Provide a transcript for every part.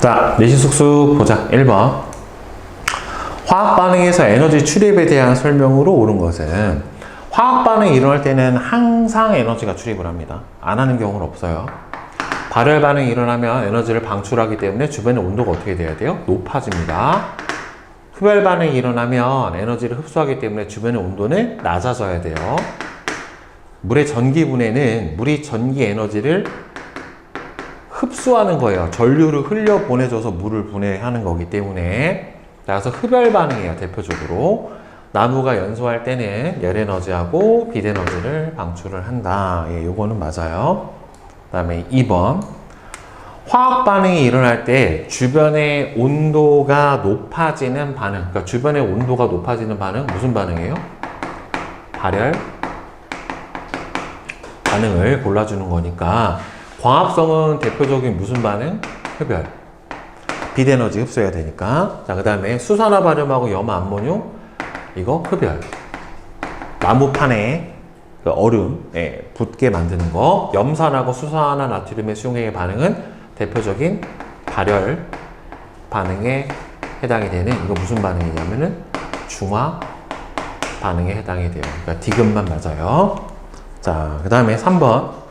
자, 내시숙수 보자. 1번. 화학 반응에서 에너지 출입에 대한 설명으로 옳은 것은 화학 반응이 일어날 때는 항상 에너지가 출입을 합니다. 안 하는 경우는 없어요. 발열 반응이 일어나면 에너지를 방출하기 때문에 주변의 온도가 어떻게 돼야 돼요? 높아집니다. 흡열 반응이 일어나면 에너지를 흡수하기 때문에 주변의 온도는 낮아져야 돼요. 물의 전기분해는 물이 전기 에너지를 흡수하는 거예요. 전류를 흘려 보내줘서 물을 분해하는 거기 때문에. 따라서 흡열 반응이에요. 대표적으로 나무가 연소할 때는 열 에너지하고 빛 에너지를 방출을 한다. 예, 요거는 맞아요. 그 다음에 2번. 화학 반응이 일어날 때 주변의 온도가 높아지는 반응. 그러니까 주변의 온도가 높아지는 반응 무슨 반응이에요? 발열 반응을 골라주는 거니까 광합성은 대표적인 무슨 반응? 흡열. 빛 에너지 흡수해야 되니까. 자, 그 다음에 수산화바륨하고 염암모늄 이거 흡열. 나무판에 그 얼음 붙게 만드는 거. 염산하고 수산화 나트륨의 수용액의 반응은 대표적인 발열 반응에 해당이 되는 이거 무슨 반응이냐면은 중화 반응에 해당이 돼요. 그러니까 디귿만 맞아요. 자, 그 다음에 3번.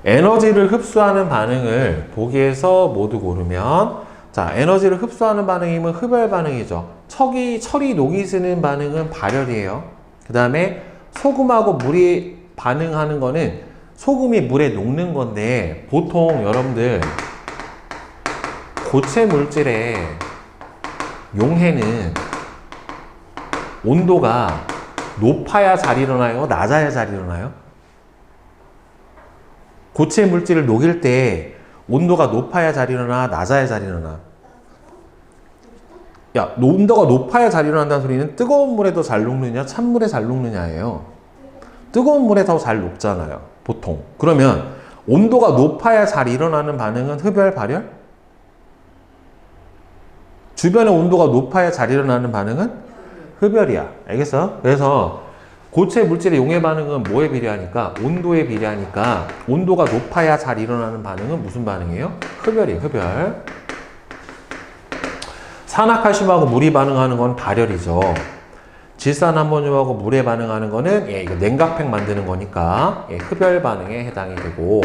에너지를 흡수하는 반응을 보기에서 모두 고르면, 자, 에너지를 흡수하는 반응이면 흡열 반응이죠. 철이 녹이 쓰는 반응은 발열이에요. 그 다음에 소금하고 물이 반응하는 거는 소금이 물에 녹는 건데, 보통 여러분들 고체 물질의 용해는 온도가 높아야 잘 일어나요? 낮아야 잘 일어나요? 고체 물질을 녹일 때 온도가 높아야 잘 일어나, 낮아야 잘 일어나? 야, 온도가 높아야 잘 일어난다는 소리는 뜨거운 물에 더 잘 녹느냐, 찬물에 잘 녹느냐예요. 뜨거운 물에 더 잘 녹잖아요, 보통. 그러면 온도가 높아야 잘 일어나는 반응은 흡열, 발열? 주변의 온도가 높아야 잘 일어나는 반응은 흡열이야. 알겠어? 그래서 고체 물질의 용해 반응은 뭐에 비례하니까? 온도에 비례하니까 온도가 높아야 잘 일어나는 반응은 무슨 반응이에요? 흡열이에요. 흡열. 산화칼슘하고 물이 반응하는 건 발열이죠. 질산암모늄하고 물에 반응하는 거는 이거 냉각팩 만드는 거니까 흡열 반응에 해당이 되고,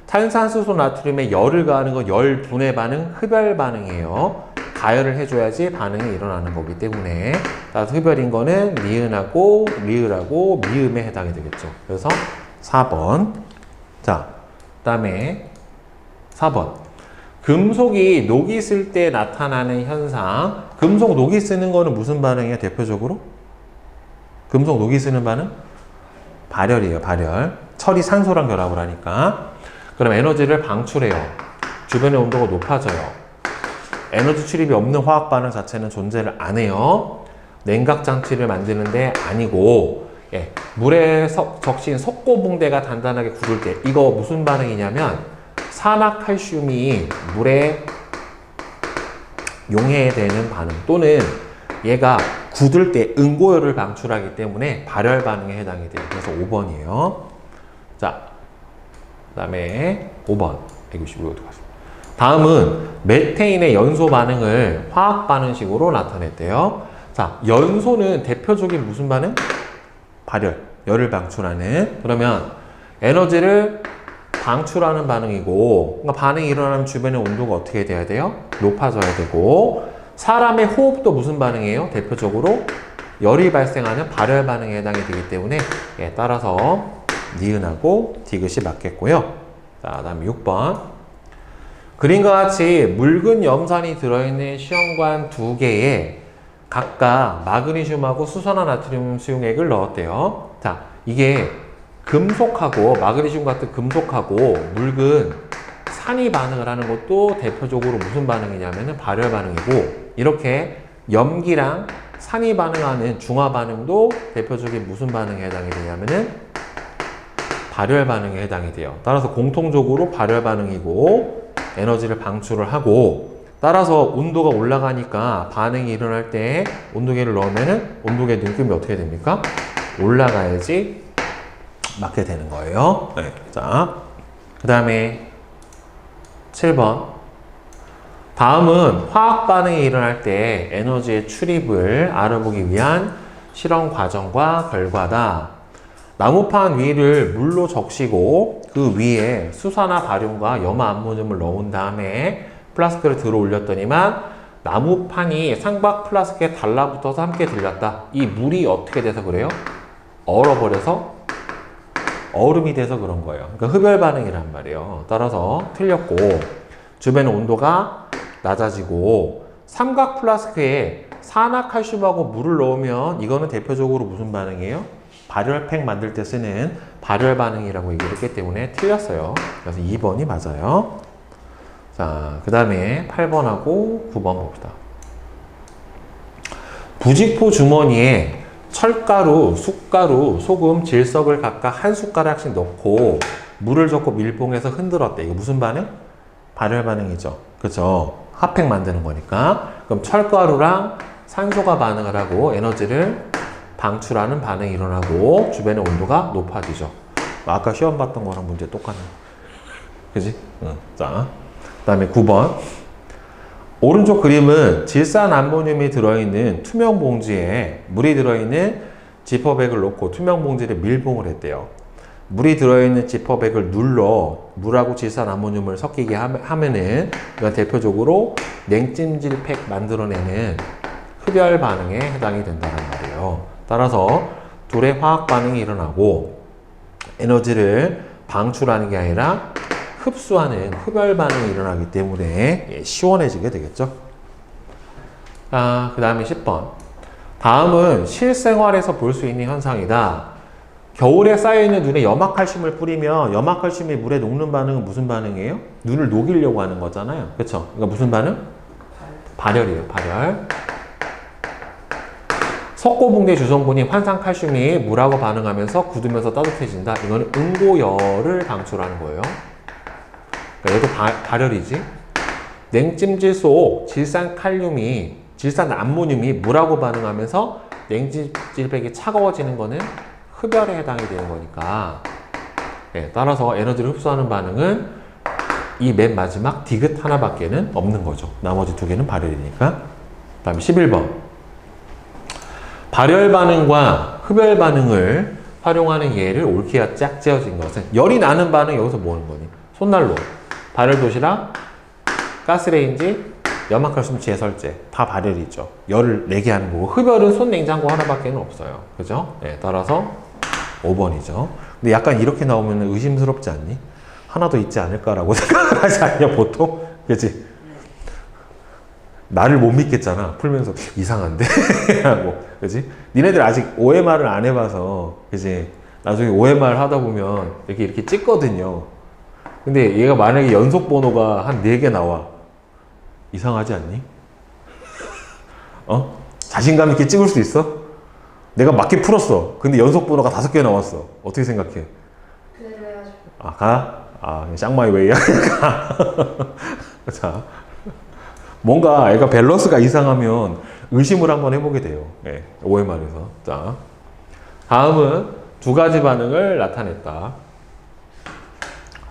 탄산수소 나트륨에 열을 가하는 건 열 분해 반응 흡열 반응이에요. 가열을 해줘야지 반응이 일어나는 거기 때문에. 따라서 흡열인 거는 니은하고 리을하고 미음에 해당이 되겠죠. 그래서 4번. 자, 그 다음에 4번. 금속이 녹이 쓸 때 나타나는 현상. 금속 녹이 쓰는 거는 무슨 반응이에요? 대표적으로? 금속 녹이 쓰는 반응? 발열이에요. 발열. 철이 산소랑 결합을 하니까. 그럼 에너지를 방출해요. 주변의 온도가 높아져요. 에너지 출입이 없는 화학 반응 자체는 존재를 안 해요. 냉각 장치를 만드는데 아니고, 물에 적신 석고붕대가 단단하게 굳을 때 이거 무슨 반응이냐면 산화칼슘이 물에 용해되는 반응, 또는 얘가 굳을 때 응고열을 방출하기 때문에 발열 반응에 해당이 돼요. 그래서 5번이에요. 자, 그 다음에 5번 165도 가겠습니다. 다음은 메테인의 연소 반응을 화학 반응식으로 나타냈대요. 자, 연소는 대표적인 무슨 반응? 발열, 열을 방출하는. 그러면 에너지를 방출하는 반응이고, 그러니까 반응이 일어나면 주변의 온도가 어떻게 돼야 돼요? 높아져야 되고, 사람의 호흡도 무슨 반응이에요? 대표적으로 열이 발생하는 발열 반응에 해당이 되기 때문에 따라서 니은하고 디귿이 맞겠고요. 자, 그 다음에 6번. 그림과 같이 묽은 염산이 들어있는 시험관 2개에 각각 마그네슘하고 수산화 나트륨 수용액을 넣었대요. 자, 이게 금속하고 마그네슘 같은 금속하고 묽은 산이 반응을 하는 것도 대표적으로 무슨 반응이냐면은 발열 반응이고, 이렇게 염기랑 산이 반응하는 중화 반응도 대표적인 무슨 반응에 해당이 되냐면은 발열 반응에 해당이 돼요. 따라서 공통적으로 발열 반응이고 에너지를 방출을 하고, 따라서 온도가 올라가니까 반응이 일어날 때 온도계를 넣으면은 온도계 눈금이 어떻게 됩니까? 올라가야지 맞게 되는 거예요. 자, 그 다음에 7번. 다음은 화학 반응이 일어날 때 에너지의 출입을 알아보기 위한 실험 과정과 결과다. 나무판 위를 물로 적시고 그 위에 수산화 바륨과 염화 암모늄을 넣은 다음에 플라스크를 들어 올렸더니만 나무판이 상박 플라스크에 달라붙어서 함께 들렸다. 이 물이 어떻게 돼서 그래요? 얼어버려서 얼음이 돼서 그런 거예요. 그러니까 흡열 반응이란 말이에요. 따라서 틀렸고, 주변 온도가 낮아지고 삼각 플라스크에 산화칼슘하고 물을 넣으면 이거는 대표적으로 무슨 반응이에요? 발열팩 만들 때 쓰는 발열 반응이라고 얘기를 했기 때문에 틀렸어요. 그래서 2번이 맞아요. 자, 그 다음에 8번하고 9번 봅시다. 부직포 주머니에 철가루, 숯가루, 소금, 질석을 각각 한 숟가락씩 넣고 물을 젓고 밀봉해서 흔들었대. 이거 무슨 반응? 발열 반응이죠. 그죠? 핫팩 만드는 거니까. 그럼 철가루랑 산소가 반응을 하고 에너지를 방출하는 반응이 일어나고 주변의 온도가 높아지죠. 아까 시험 봤던 거랑 문제 똑같네. 그지? 응. 자, 그 다음에 9번. 오른쪽 그림은 질산 암모늄이 들어있는 투명 봉지에 물이 들어있는 지퍼백을 넣고 투명 봉지를 밀봉을 했대요. 물이 들어있는 지퍼백을 눌러 물하고 질산 암모늄을 섞이게 하면은 이건 대표적으로 냉찜질팩 만들어내는 흡열 반응에 해당이 된다는 말이에요. 따라서 둘의 화학 반응이 일어나고 에너지를 방출하는 게 아니라 흡수하는 흡열 반응이 일어나기 때문에 시원해지게 되겠죠. 그 다음에 10번. 다음은 실생활에서 볼 수 있는 현상이다. 겨울에 쌓여있는 눈에 염화칼슘을 뿌리면 염화칼슘이 물에 녹는 반응은 무슨 반응이에요? 눈을 녹이려고 하는 거잖아요. 그렇죠? 그러니까 무슨 반응? 발열이에요. 발열. 석고붕대 주성분이 환산칼슘이 물하고 반응하면서 굳으면서 따뜻해진다. 이거는 응고열을 방출하는 거예요. 그러니까 얘도 발열이지. 냉찜질 속 질산칼륨이, 질산 암모늄이 물하고 반응하면서 냉찜질백이 차가워지는 거는 흡열에 해당이 되는 거니까. 네, 따라서 에너지를 흡수하는 반응은 이 맨 마지막 디귿 하나밖에는 없는 거죠. 나머지 두 개는 발열이니까. 그 다음에 11번. 발열 반응과 흡열 반응을 활용하는 예를 옳게 짝지어진 것은 열이 나는 반응 여기서 뭐 하는 거니? 손난로, 발열 도시락, 가스레인지, 염화칼슘 제설제 다 발열이죠. 열을 내게 하는 거고 흡열은 손 냉장고 하나밖에 없어요. 그죠? 네, 따라서 5번이죠. 근데 약간 이렇게 나오면 의심스럽지 않니? 하나 더 있지 않을까라고 생각하지 않냐 보통? 그치? 나를 못 믿겠잖아. 풀면서 이상한데? 하고 그치? 니네들 아직 OMR을 안 해봐서 그치? 나중에 OMR 하다 보면 이렇게 찍거든요. 근데 얘가 만약에 연속 번호가 한 4개 나와. 이상하지 않니? 자신감 있게 찍을 수 있어? 내가 맞게 풀었어. 근데 연속 번호가 5개 나왔어. 어떻게 생각해? 그대로 해야죠. 가? 쌍마이 웨이야? 자, 뭔가 애가 밸런스가 이상하면 의심을 한번 해보게 돼요. 네, OMR에서. 자, 다음은 두 가지 반응을 나타냈다.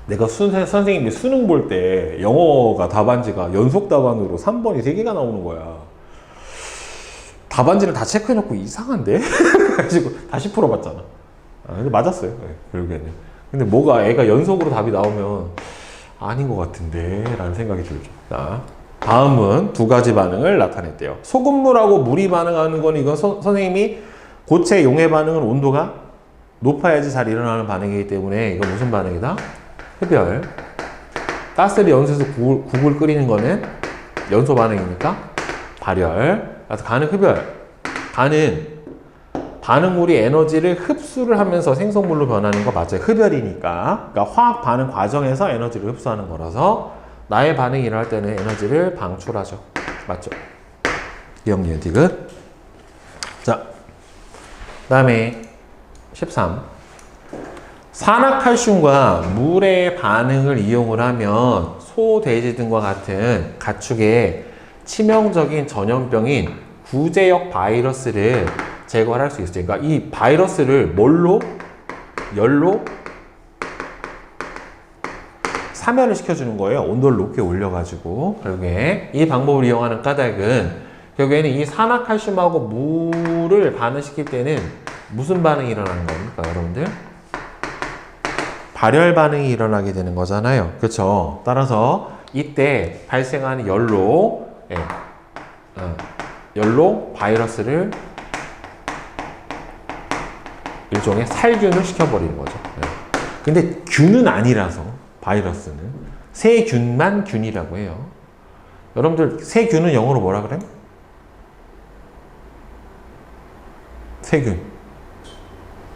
내가 선생님이 수능 볼 때 영어가 답안지가 연속 답안으로 3번이 3개가 나오는 거야. 답안지를 다 체크해놓고 이상한데? 그래가지고 다시 풀어봤잖아. 근데 맞았어요. 네, 결국에는. 근데 뭐가 애가 연속으로 답이 나오면 아닌 것 같은데 라는 생각이 들죠. 자, 다음은 두 가지 반응을 나타냈대요. 소금물하고 물이 반응하는 건 이건 선생님이 고체 용해 반응은 온도가 높아야지 잘 일어나는 반응이기 때문에 이건 무슨 반응이다? 흡열. 가스를 연소해서 국을 끓이는 거는 연소 반응이니까 발열. 그래서 간은 흡열. 간은 반응물이 에너지를 흡수를 하면서 생성물로 변하는 거 맞아요. 흡열이니까. 그러니까 화학 반응 과정에서 에너지를 흡수하는 거라서 나의 반응이 일어날 때는 에너지를 방출하죠. 맞죠? 기억니은 디귿. 자, 그 다음에 13. 산화칼슘과 물의 반응을 이용을 하면 소돼지 등과 같은 가축의 치명적인 전염병인 구제역 바이러스를 제거할 수 있어요. 그러니까 이 바이러스를 뭘로? 열로? 사면을 시켜주는 거예요. 온도를 높게 올려가지고. 결국에 이 방법을 이용하는 까닭은 결국에는 이 산화칼슘하고 물을 반응시킬 때는 무슨 반응이 일어나는 겁니까, 여러분들? 발열 반응이 일어나게 되는 거잖아요. 그렇죠? 따라서 이때 발생하는 열로 열로 바이러스를 일종의 살균을 시켜버리는 거죠. 근데 균은 아니라서 바이러스는 세균만 균이라고 해요. 여러분들 세균은 영어로 뭐라 그래요? 세균,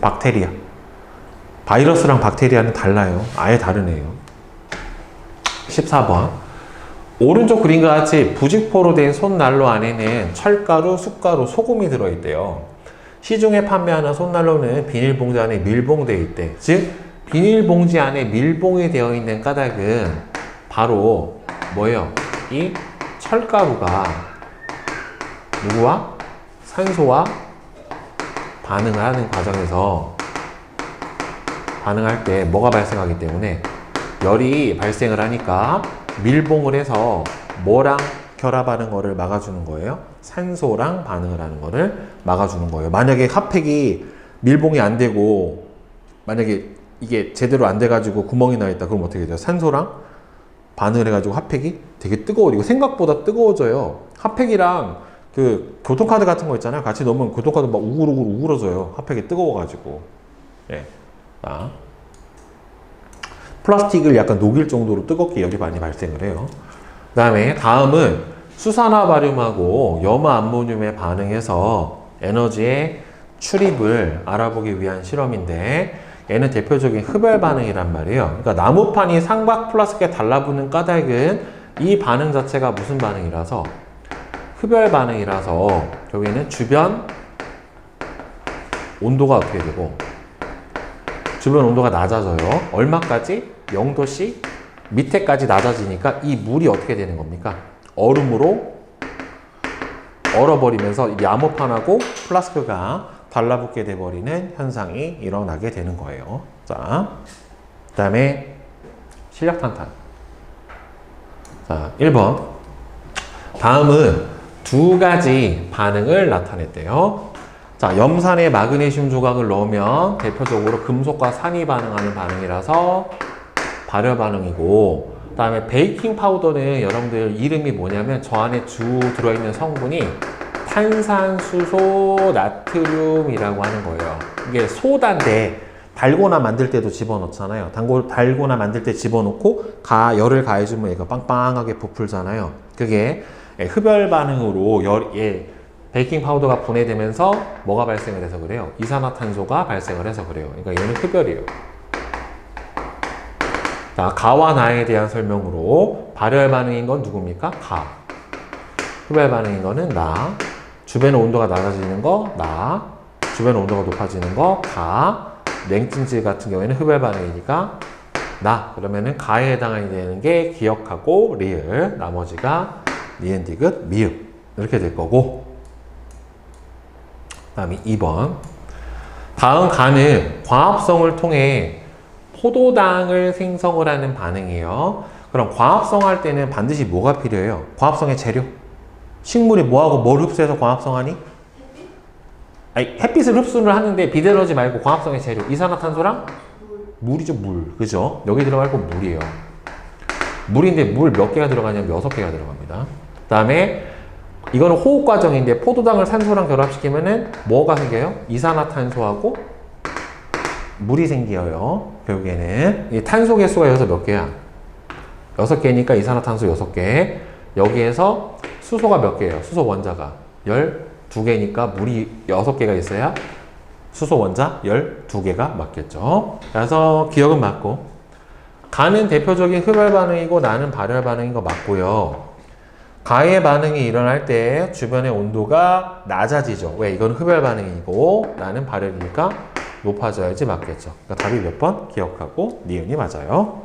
박테리아. 바이러스랑 박테리아는 달라요. 아예 다르네요. 14번. 오른쪽 그림과 같이 부직포로 된 손난로 안에는 철가루, 숯가루, 소금이 들어있대요. 시중에 판매하는 손난로는 비닐봉지 안에 밀봉되어 있대. 즉 비닐봉지 안에 밀봉이 되어 있는 까닭은 바로 뭐예요? 이 철가루가 누구와? 산소와 반응을 하는 과정에서 반응할 때 뭐가 발생하기 때문에 열이 발생을 하니까 밀봉을 해서 뭐랑 결합하는 거를 막아주는 거예요? 산소랑 반응을 하는 거를 막아주는 거예요. 만약에 핫팩이 밀봉이 안 되고 만약에 이게 제대로 안 돼가지고 구멍이 나 있다. 그럼 어떻게 돼요? 산소랑 반응을 해가지고 핫팩이 되게 뜨거워지고 생각보다 뜨거워져요. 핫팩이랑 그 교통카드 같은 거 있잖아요. 같이 넣으면 교통카드 막 우글우글 우글어져요. 핫팩이 뜨거워가지고. 예. 자. 플라스틱을 약간 녹일 정도로 뜨겁게 열이 많이 발생을 해요. 그 다음에 다음은 수산화 바륨하고 염화 암모늄에 반응해서 에너지의 출입을 알아보기 위한 실험인데 얘는 대표적인 흡열 반응이란 말이에요. 그러니까 나무판이 상박 플라스틱에 달라붙는 까닭은 이 반응 자체가 무슨 반응이라서 흡열 반응이라서 결국에는 주변 온도가 어떻게 되고 주변 온도가 낮아져요. 얼마까지? 0도씨 밑에까지 낮아지니까 이 물이 어떻게 되는 겁니까? 얼음으로 얼어버리면서 이 나무판하고 플라스크가 달라붙게 돼버리는 현상이 일어나게 되는 거예요. 자, 그 다음에 실력탄탄. 자, 1번. 다음은 두 가지 반응을 나타냈대요. 자, 염산에 마그네슘 조각을 넣으면 대표적으로 금속과 산이 반응하는 반응이라서 발열 반응이고, 그 다음에 베이킹 파우더는 여러분들 이름이 뭐냐면 저 안에 주 들어있는 성분이 탄산수소 나트륨이라고 하는 거예요. 이게 소다인데 달고나 만들 때도 집어넣잖아요. 달고나 만들 때 집어넣고 열을 가해주면 얘가 빵빵하게 부풀잖아요. 그게 흡열 반응으로 베이킹 파우더가 분해되면서 뭐가 발생을 해서 그래요? 이산화탄소가 발생을 해서 그래요. 그러니까 얘는 흡열이에요. 자, 가와 나에 대한 설명으로 발열 반응인 건 누굽니까? 가. 흡열 반응인 거는 나. 주변의 온도가 낮아지는 거 나. 주변의 온도가 높아지는 거 가. 냉찜질 같은 경우에는 흡열 반응이니까 나. 그러면은 가에 해당하게 되는 게 기억하고 리을. 나머지가 니은 디귿 미음. 이렇게 될 거고. 그 다음에 2번. 다음 가는 과합성을 통해 포도당을 생성을 하는 반응이에요. 그럼 과합성 할 때는 반드시 뭐가 필요해요? 과합성의 재료. 식물이 뭐하고 뭘 흡수해서 과합성하니? 아니, 햇빛을 흡수를 하는데 비대너지 말고 과합성의 재료. 이산화탄소랑? 물이죠, 물. 그죠? 여기 들어갈 건 물이에요. 물인데 물 몇 개가 들어가냐면 6개가 들어갑니다. 그 다음에 이거는 호흡 과정인데 포도당을 산소랑 결합시키면은 뭐가 생겨요? 이산화탄소하고 물이 생겨요. 결국에는 이 탄소 개수가 여기서 몇 개야? 6개니까 이산화탄소 6개. 여기에서 수소가 몇 개예요? 수소 원자가 12개니까 물이 6개가 있어야 수소 원자 12개가 맞겠죠. 그래서 기억은 맞고, 가는 대표적인 흡열 반응이고 나는 발열 반응인 거 맞고요. 가의 반응이 일어날 때 주변의 온도가 낮아지죠. 왜? 이건 흡열 반응이고 나는 발열이니까 높아져야지 맞겠죠. 그러니까 답이 몇 번? 기억하고 니은이 맞아요.